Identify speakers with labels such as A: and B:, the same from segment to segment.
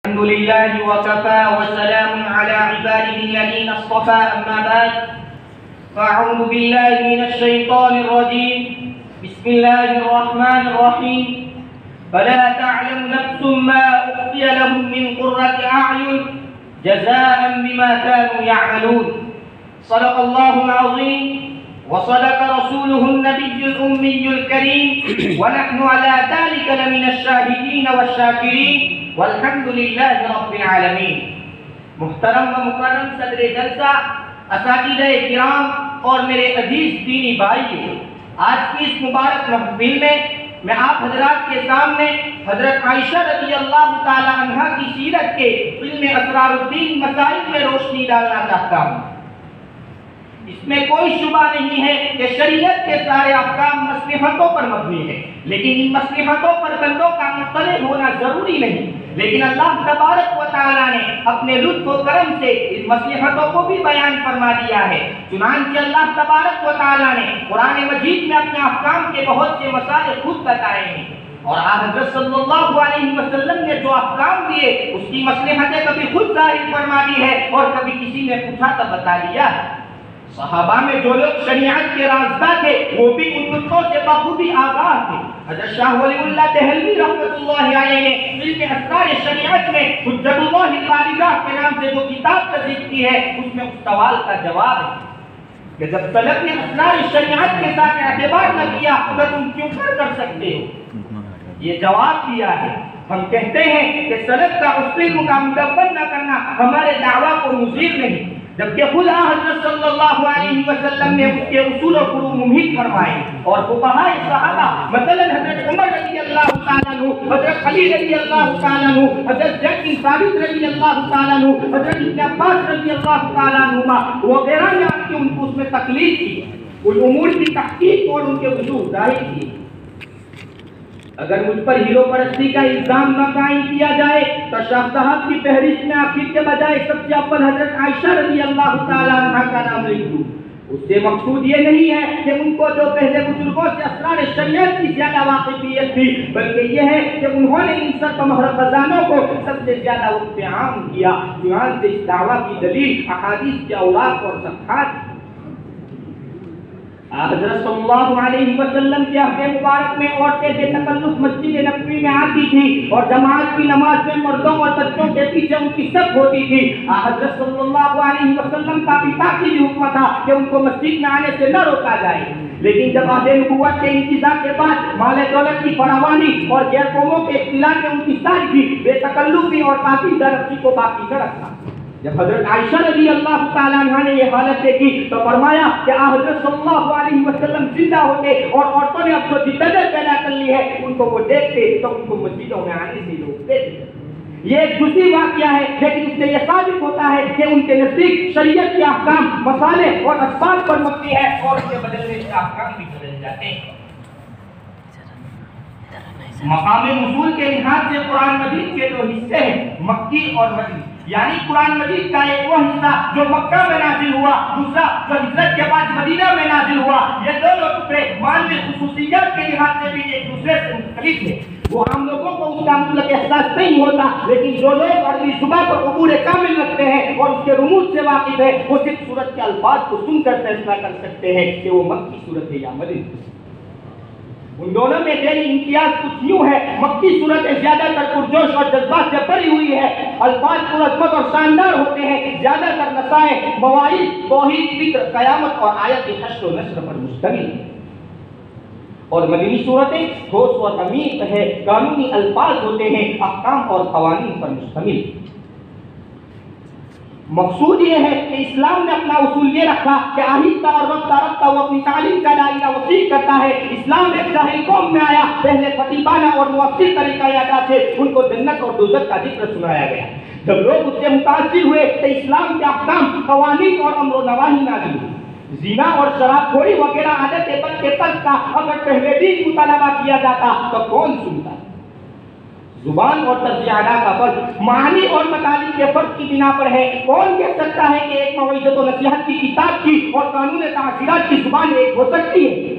A: الحمد لله وكفى وسلام على عباده الذين اصطفى أما بعد فأعوذ بالله من الشيطان الرجيم بسم الله الرحمن الرحيم فلا تعلم نفس ما أخفي لهم من قرة أعين جزاء بما كانوا يعملون صدق الله العظيم وصدق رسوله النبي الأمي الكريم ونحن على ذلك لمن الشاهدين والشاكرين والحمد للہ رب العالمین۔ محترم و مکرم صدر جلسہ، اساتذہ کرام اور میرے عزیز دینی بھائیو، آج کی اس مبارک محفل میں آپ حضرات کے سامنے حضرت عائشہ رضی اللہ تعالی عنہا کی سیرت کے علم اسرار الدین مسائل میں روشنی ڈالنا چاہتا ہوں۔ اس میں کوئی شبہ نہیں ہے کہ شریعت کے سارے احکام مصلحتوں پر مبنی ہیں، لیکن ان مصلحتوں پر بندوں کا مطلع ہونا ضروری نہیں، لیکن اللہ تبارک و تعالیٰ نے اپنے لطف و کرم سے ان مصلحتوں کو بھی بیان فرما دیا ہے۔ چنانچہ اللہ تبارک و تعالیٰ نے قرآن مجید میں اپنے احکام کے بہت سے مسائل خود بتائے ہیں، اور حضرت صلی اللہ علیہ وسلم نے جو احکام دیے اس کی مصلحتیں کبھی خود ظاہر فرما دی ہے اور کبھی کسی نے پوچھا تو بتا دیا ہے۔ صحابہ میں جو لوگ شریعت کے رازداں تھے وہ بھی ان نقطوں سے بخوبی آگاہ تھے۔ حضرت شاہ ولی اللہ دہلوی رحمۃ اللہ علیہ نے علم اسرار شریعت میں حجت اللہ البالغہ کے نام سے جو کتاب تحریر کی ہے اس میں اس سوال کا جواب ہے کہ جب سلف نے اسرار شریعت کے ساتھ اعتبار نہ کیا تو تم کیوں کر سکتے ہو؟ یہ جواب دیا ہے۔ ہم کہتے ہیں کہ سلف کا اصول کا مدبر نہ کرنا ہمارے دعویٰ کو مضر نہیں، جبکہ خود حضرت صلی اللہ علیہ وسلم نے اس کے اصول و فروع ممہد فرمائے، اور فقہاء صحابہ مثلا حضرت عمر رضی اللہ تعالیٰ عنہ، حضرت علی رضی اللہ تعالیٰ عنہ، حضرت زید بن ثابت رضی اللہ تعالیٰ عنہ، حضرت ابن عباس رضی اللہ تعالیٰ عنہما وغیرہ نے آپ کی ان کو اس میں تقلید کی، ان امور کی تحقیق اور ان کے وجوہ ظاہر کیے۔ اگر مجھ پر ہیرو پرستی کا الزام نہ قائم کیا جائے تو شاہ صاحب کی فہرست میں آخر کے بجائے سب سے اول حضرت عائشہ رضی اللہ تعالیٰ عنہ کا نام لکھ دوں۔ اس سے مقصود یہ نہیں ہے کہ ان کو جو پہلے بزرگوں سے اسرار شریعت کی زیادہ واقفیت تھی، بلکہ یہ ہے کہ انہوں نے ان سب مہر خزانوں کو سب سے زیادہ وقت عام کیا۔ چنانچہ اس دعویٰ کی دلیل احادیث کے اوراق اور صفحات۔ حضرت صلی اللہ علیہ وسلم کے عہد مبارک میں عورتیں بے تکلف مسجد نبوی میں آتی تھی اور جماعت کی نماز میں مردوں اور بچوں کے پیچھے ان کی صف ہوتی تھی۔ حضرت صلی اللہ علیہ وسلم کا بھی تاکیدی حکم تھا کہ ان کو مسجد میں آنے سے نہ روکا جائے، لیکن جب عہد نبوت کے انتظار کے بعد مال دولت کی فراوانی اور غیر قوموں کے اختلاف میں ان کی سادگی، بے تکلفی اور پاکیزہ رفتی کو باقی نہ رکھا۔ جب حضرت عائشہ رضی اللہ تعالیٰ عنہ نے یہ حالت دیکھی تو فرمایا کہ حضرت صلی اللہ علیہ وسلم زندہ ہوتے اور عورتوں نے اب جو جدت پیدا کر لی ہے ان کو وہ دیکھتے تو ان کو مسجدوں میں آنے سے روکتے تھے۔ یہ ایک جزئی واقعہ ہے، لیکن اس سے یہ ثابت ہوتا ہے کہ ان کے نزدیک شریعت کے احکام مسالے اور اسباب پر مبنی ہے اور اس کے بدلنے سے احکام بھی بدل جاتے ہیں۔ مقام نزول کے لحاظ سے قرآن مجید کے دو حصے ہیں، مکی اور مدنی، یعنی قرآن مجید کا ایک وہ حصہ جو مکہ میں نازل ہوا، دوسرا جو ہجرت کے بعد مدینہ میں نازل ہوا۔ یہ دونوں ٹکڑے مانوی خصوصیات کے لحاظ سے بھی ایک دوسرے سے مختلف ہیں۔ وہ عام لوگوں کو اس کا مطلق احساس نہیں ہوتا، لیکن جو لوگ عربی زبان پر عبور کامل رکھتے ہیں اور اس کے رموز سے واقف ہیں وہ صرف سورت کے الفاظ کو سن کر فیصلہ کر سکتے ہیں کہ وہ مکی سورت ہے یا مدنی۔ ان دونوں میں ذیلی امتیاز کچھ یوں ہے، مکی صورتیں زیادہ تر پرجوش اور جذبات سے بھری ہوئی ہے، الفاظ پرعظمت اور شاندار ہوتے ہیں، زیادہ تر نصائح، مواعظ، توحید، ذکر، قیامت اور آیت حشر و نشر پر مشتمل ہے۔ اور مدنی صورتیں ٹھوس اور عمیق ہے، قانونی الفاظ ہوتے ہیں، احکام اور قوانین پر مشتمل۔ مقصود یہ ہے کہ اسلام نے اپنا اصول یہ رکھا کہ آہستہ اور رفتہ رفتہ وہ اپنی تعلیم کا دائرہ وسیع کرتا ہے۔ اسلام ایک جاہل قوم میں آیا، پہلے خطیبانہ اور مؤثر طریقہ ادا سے ان کو جنت اور دوزخ کا ذکر سنایا گیا۔ جب لوگ اس سے متاثر ہوئے تو اسلام کے احکام، قوانین اور امر و نواہی نازل ہوئے۔ زنا اور شراب خوری وغیرہ عادت بد کے ترک کا اگر پہلے دن مطالبہ کیا جاتا تو کون سنتا؟ زبان اور طرز ادا کا فرق معنی اور مطالب کے فرق کی بنا پر ہے۔ کون کہہ سکتا ہے کہ ایک موعظت و نصیحت کی کتاب کی اور قانون تعزیرات کی زبان ایک ہو سکتی ہے؟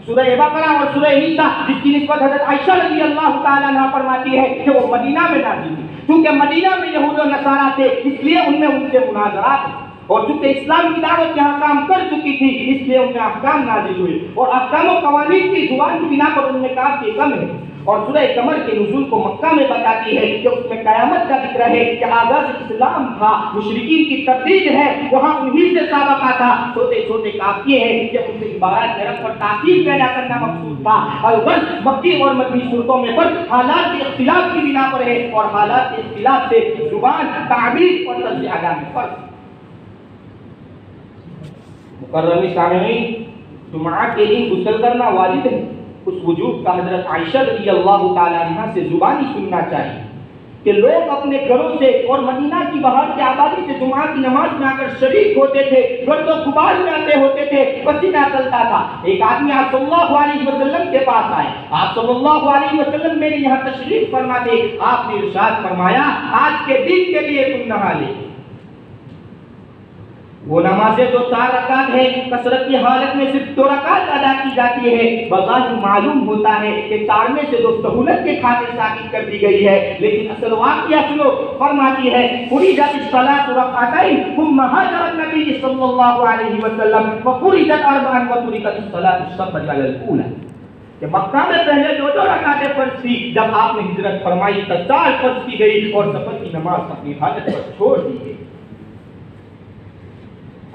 A: سورہ بقرہ اور سورہ نساء جس کی نسبت حضرت عائشہ رضی اللہ تعالیٰ عنہ فرماتی ہے کہ وہ مدینہ میں نازل ہوئی، کیونکہ مدینہ میں یہود و نصارہ تھے اس لیے ان میں ان سے مناظرات تھے، اور چونکہ اسلام کی دعوت یہاں کام کر چکی تھی اس لیے ان میں احکام نازل ہوئے، اور احکام و قوانین کی زبان کی بنا پر ان میں کہا کہ کم ہے۔ اور سورہ قمر کے نزول کو مکہ میں بتاتی ہے کہ اس میں قیامت کا ذکر ہے کہ آغاز اسلام تھا، مشرکین کی تردید ہے وہاں انہی سے سابقہ تھا، چھوٹے چھوٹے کافیے ہیں کہ ان سے عبارات طرف پر تاثیر پیدا کرنا مقصود تھا۔ البتہ مکی اور مدنی صورتوں میں پر حالات کے اختلاف کی بنا پر ہے، اور حالات کے اختلاف سے زبان، تعبیر اور طرز ادا میں فرق۔ مکرمی سامعین، جمعہ کے دن غسل کرنا واجب ہے، اس وجوب کا حضرت عائشہ رضی اللہ تعالیٰ عنہ سے زبانی سننا چاہیے کہ لوگ اپنے گھروں سے اور مدینہ کی باہر کی آبادی سے جمعہ کی نماز میں آ کر شریک ہوتے تھے، گرد و غبار میں آتے ہوتے تھے، پسینہ چلتا تھا۔ ایک آدمی آپ صلی اللہ علیہ وسلم کے پاس آئے، آپ صلی اللہ علیہ وسلم میرے یہاں تشریف فرما دے، آپ نے ارشاد فرمایا آج کے دن کے لیے تم نہا لے۔ وہ نمازیں جو 4 رکعت ہے کثرت کی حالت میں صرف 2 رکعت ادا کی جاتی ہے، بظاہر معلوم ہوتا ہے کہ 4 میں سے 2 سہولت کے خاطر ثابت کر دی گئی ہے، لیکن اصل واقعہ سنو، فرماتی ہے فرضت الصلاۃ رکعتین ثم هاجر النبی صلی اللہ علیہ وسلم وفرضت 4 وتركت الصلاۃ الصبح علی الاولى، کہ مکہ میں پہلے 2 رکعتیں فرض تھی، جب آپ نے ہجرت فرمائی تو 4 فرض کی گئی اور سفر کی نماز اپنی حاجت پر چھوڑ دی گئی۔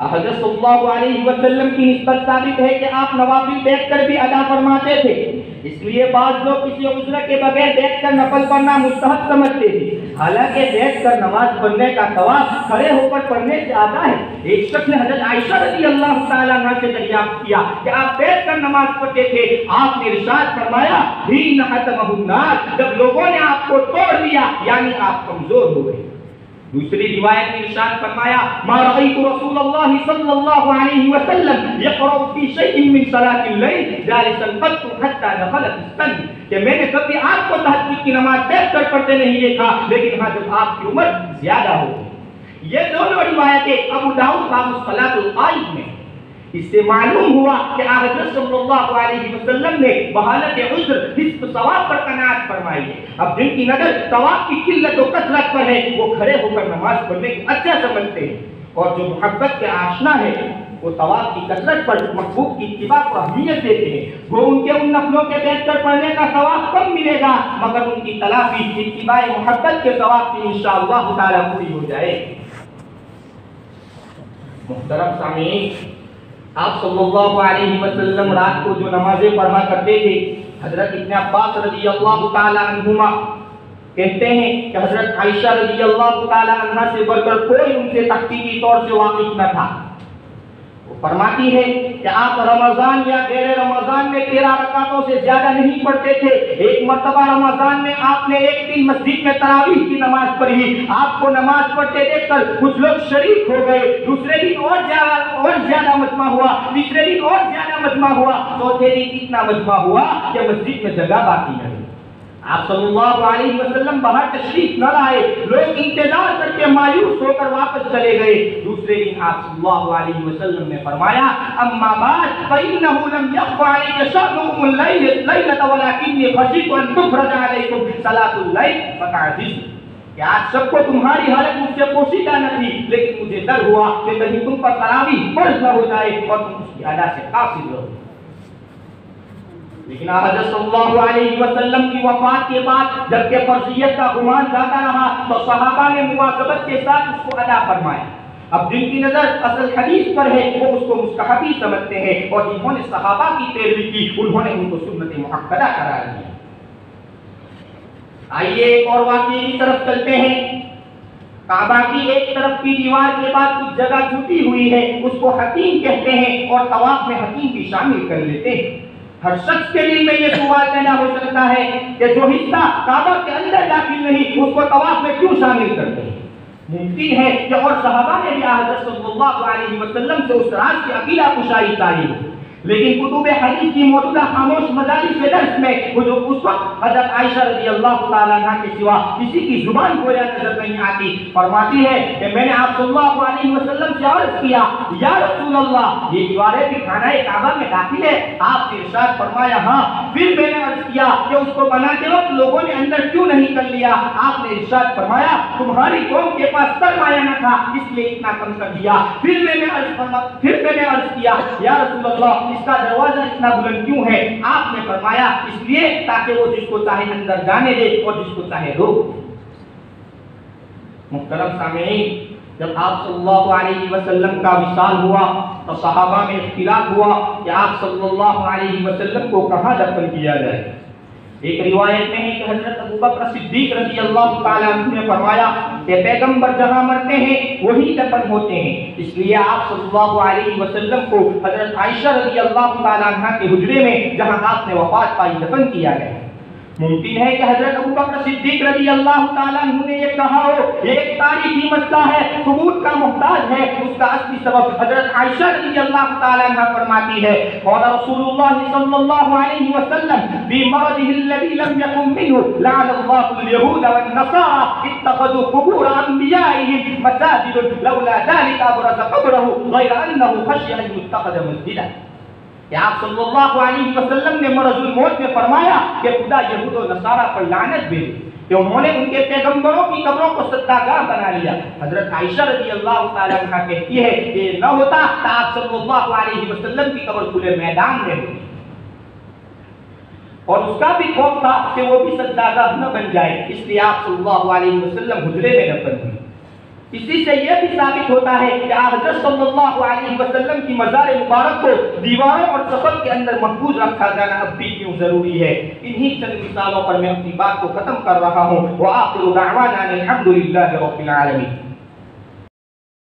A: حضرت صلی اللہ علیہ وسلم کی نسبت ثابت ہے کہ آپ نوافل بیٹھ کر بھی ادا فرماتے تھے، اس لیے بعض لوگ کسی عذر کے بغیر بیٹھ کر نفل پڑھنا مستحب سمجھتے تھے، حالانکہ بیٹھ کر نماز پڑھنے کا ثواب کھڑے ہو کر پڑھنے سے آتا ہے۔ ایک شخص نے حضرت عائشہ رضی اللہ تعالیٰ عنہ سے دریافت کیا کہ آپ بیٹھ کر نماز پڑھتے تھے، آپ نے ارشاد فرمایا حین حتمہ الناس، جب لوگوں نے آپ کو توڑ لیا یعنی آپ کمزور ہو گئے۔ دوسری روایت میں ارشاد فرمایا ما رأيت رسول اللہ صلی اللہ علیہ وسلم يقرأ في شيء من صلاة الليل جالسا قط حتى دخلت السن، کہ میں نے کبھی آپ کو تہجد کی نماز بیٹھ کر پڑھتے نہیں دیکھا، لیکن ہاں جب آپ کی عمر زیادہ ہو گئی۔ یہ دونوں روایتیں ابو داؤد باب الصلاۃ القائم میں، اس سے معلوم ہوا کہ حضرت صلی اللہ علیہ وسلم نے بحالت عذر نصف ثواب پر قناعت فرمائی ہے۔ اب جن کی نظر ثواب کی قلت و کثرت پر ہے وہ کھڑے ہو کر نماز پڑھنے کو اچھا سمجھتے ہیں، اور جو محبت کے آشنا ہے وہ ثواب کی کثرت پر محبوب کی اتباع کو اہمیت دیتے ہیں۔ وہ ان کے ان نفلوں کے بیٹھ کر پڑھنے کا ثواب کم ملے گا، مگر ان کی تلافی اتباع محبت کے ثواب سے انشاءاللہ تعالی پوری ہو جائے۔ محترم سامعین، آپ صلی اللہ علیہ وسلم رات کو جو نمازیں پڑھا کرتے تھے، حضرت ابن عباس رضی اللہ تعالی عنہما کہتے ہیں کہ حضرت عائشہ رضی اللہ تعالی عنہ سے بڑھ کر کوئی ان سے تحقیقی طور سے واقف نہ تھا۔ وہ فرماتی ہے کہ آپ رمضان یا غیر رمضان میں 13 رکعتوں سے زیادہ نہیں پڑھتے تھے۔ ایک مرتبہ رمضان میں آپ نے ایک دن مسجد میں تراویح کی نماز پڑھی، آپ کو نماز پڑھتے دیکھ کر کچھ لوگ شریک ہو گئے، دوسرے دن اور زیادہ مجمع ہوا، تیسرے دن اور زیادہ مجمع ہوا، چوتھے دن اتنا مجمع ہوا کہ مسجد میں جگہ باقی نہیں۔ آپ صلی اللہ علیہ وسلم باہر تشریف نہ لائے، لوگ انتظار کر کے مایوس ہو کر واپس چلے گئے۔ دوسرے دن آپ صلی اللہ علیہ وسلم نے فرمایا اما بعد فإنه لم يخف عليك شأنكم الليلة ولكني خشيت أن تفرض عليكم صلاة الليل فتعجزوا، کہ آج سب کو تمہاری حالت مجھ سے پوشیدہ نہ تھی، لیکن مجھے ڈر ہوا کہ کہیں تم پر تراویح فرض نہ ہو جائے اور تم اس کی ادا سے قاصر رہو۔ لیکن حضرت صلی اللہ علیہ وسلم کی وفات کے بعد جبکہ فرضیت کا گمان زیادہ رہا تو صحابہ نے مواظبت کے ساتھ اس کو ادا فرمایا۔ اب جن کی نظر اصل حدیث پر ہے وہ اس کو مستحبی سمجھتے ہیں، اور جنہوں نے صحابہ کی پیروی کی انہوں نے ان کو سنت مؤکدہ قرار دیا۔ آئیے ایک اور واقعے کی طرف چلتے ہیں۔ کعبہ کی ایک طرف کی دیوار کے بعد کچھ جگہ چھوٹی ہوئی ہے، اس کو حتیم کہتے ہیں، اور طواف میں حتیم بھی شامل کر لیتے ہیں۔ ہر شخص کے دل میں یہ سوال پیدا ہو سکتا ہے کہ جو حصہ کعبہ کے اندر داخل نہیں اس کو طواف میں کیوں شامل کرتے ہیں؟ ممکن ہے کہ اور صحابہ نے بھی حضرت صلی اللہ علیہ وسلم سے اس راز کی عقیدہ کشائی چاہیے، لیکن کتب حدیث کی موجودہ خاموش مجالس کے درس میں اس وقت حضرت عائشہ رضی اللہ تعالیٰ عنہ کے سوا کسی کی زبان گویا نظر نہیں آتی. فرماتی ہے کہ میں نے آپ صلی اللہ علیہ وسلم سے عرض کیا یا رسول اللہ یہ دیواریں بھی خانہ کعبہ میں داخل ہے؟ آپ نے ارشاد فرمایا ہاں. پھر میں نے عرض کیا کہ اس کو بناتے وقت لوگوں نے اندر کیوں نہیں کر لیا؟ آپ نے ارشاد فرمایا تمہاری قوم کے پاس سرمایہ نہ تھا اس لیے اتنا کم کر دیا. پھر میں نے عرض کیا یا رسول اللہ اس کا دروازہ اتنا بلند کیوں ہے؟ آپ نے فرمایا اس لیے تاکہ وہ جس کو چاہے اندر جانے دے اور جس کو چاہے روک. محترم سامعین، جب آپ صلی اللہ علیہ وسلم کا وصال ہوا تو صحابہ میں اختلاف ہوا کہ آپ صلی اللہ علیہ وسلم کو کہاں دفن کیا جائے. ایک روایت میں ہے کہ حضرت ابوبکر صدیق رضی اللہ تعالیٰ عنہ نے فرمایا کہ پیغمبر جہاں مرتے ہیں وہی دفن ہوتے ہیں. اس لیے آپ صلی اللہ علیہ وسلم کو حضرت عائشہ رضی اللہ تعالیٰ عنہ کے حجرے میں جہاں آپ نے وفات پائی دفن کیا گیا. ممکن ہے کہ حضرت ابوبکر صدیق رضی اللہ تعالیٰ عنہ نے یہ کہا ہو یہ ایک تاریخی مسئلہ ہے ثبوت کا محتاج ہے. اس کا اصلی سبب حضرت عائشہ رضی اللہ تعالیٰ عنہ فرماتی ہے قال رسول اللہ صلی اللہ علیہ وسلم فی مرضه الذي لم يقم منه لعن الله اليهود والنصارى اتخذوا قبور انبیائهم مساجد لولا ذلك ابرز قبره غیر انه خشی ان يتخذ مسجدا. کہ آپ صلی اللہ علیہ وسلم نے مرض الموت میں فرمایا کہ خدا یہود و نصارہ پر لعنت بھیجے کہ انہوں نے ان کے پیغمبروں کی قبروں کو سجدہ بنا لیا. حضرت عائشہ رضی اللہ تعالیٰ عنہ کہتی ہے کہ نہ ہوتا تو آپ صلی اللہ علیہ وسلم کی قبر کھلے میدان میں ہوتی اور اس کا بھی خوف تھا کہ وہ بھی سجدہ نہ بن جائے. اس لیے آپ صلی اللہ علیہ وسلم حجرے میں دفن ہوئی. اسی سے یہ بھی ثابت ہوتا ہے کہ حضرت صلی اللہ علیہ وسلم کی مزار مبارک کو دیواروں اور سقف کے اندر محفوظ رکھا جانا اب بھی کیوں ضروری ہے. انہی چند مثالوں پر میں اپنی بات کو ختم کر رہا ہوں. وآخر دعوانا الحمد للہ رب العالمین.